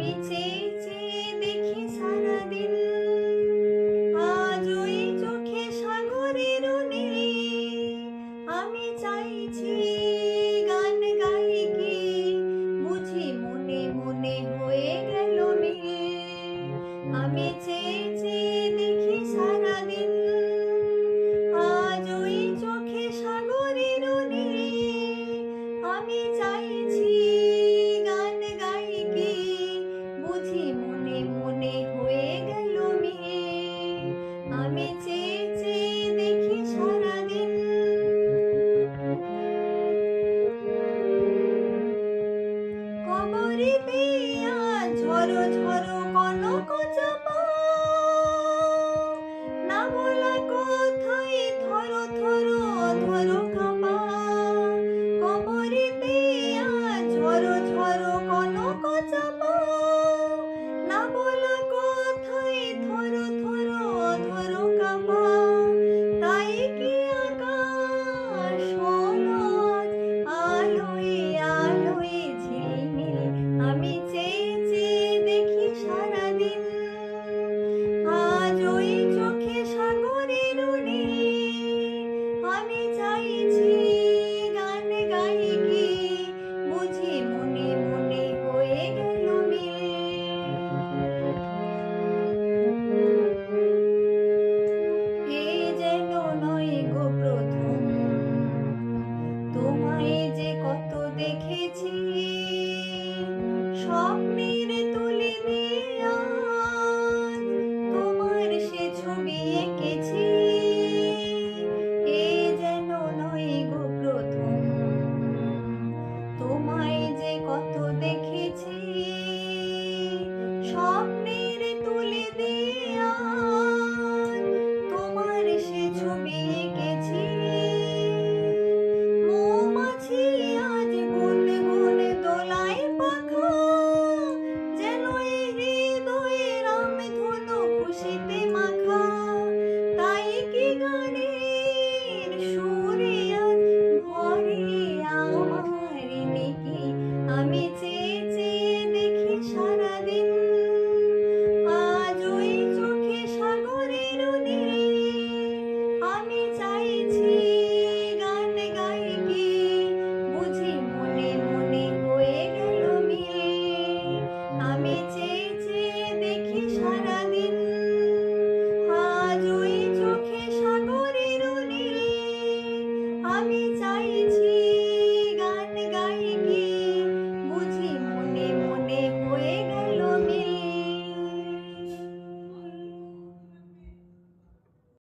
আমি চেয়ে চেয়ে দেখি সারাদিন, আজ ওই চোখে সাগরের নীল। আমি চাইছি গান গাই কি, বুঝি মনে মনে হয়ে গেল মিল। আমি চেয়ে চেয়ে দেখি সারাদিন, আজ ওই চোখে সাগরের নীল। আমি চাইছি গান গাই কি, বুঝি মনে মনে হয়ে গেল মিল। আমি চেয়ে চেয়ে দেখি সারাদিন। কবরীতে আজ ঝরো ঝরো কনক চাপা, না বলা কথায় থরো থরো ধরো কাপা। কবরীতে আজ ঝরো ঝরো কনক চাপা, না বলা কথায় থরো থরো ধরো কাপা। তাই কি আকাশ হলো আজ আলোয় আলোয় ঝিলমিল। আমি চেয়ে চেয়ে দেখি সারাদিন, আজ ওই চোখে সাগরের নীল। আমি চাইছি গান গাই কি, বুঝি মনে মনে হয়ে গেল মিল। এ যেন নয় গো প্রথম, তোমায় যে কত দেখেছি স্বপ্নে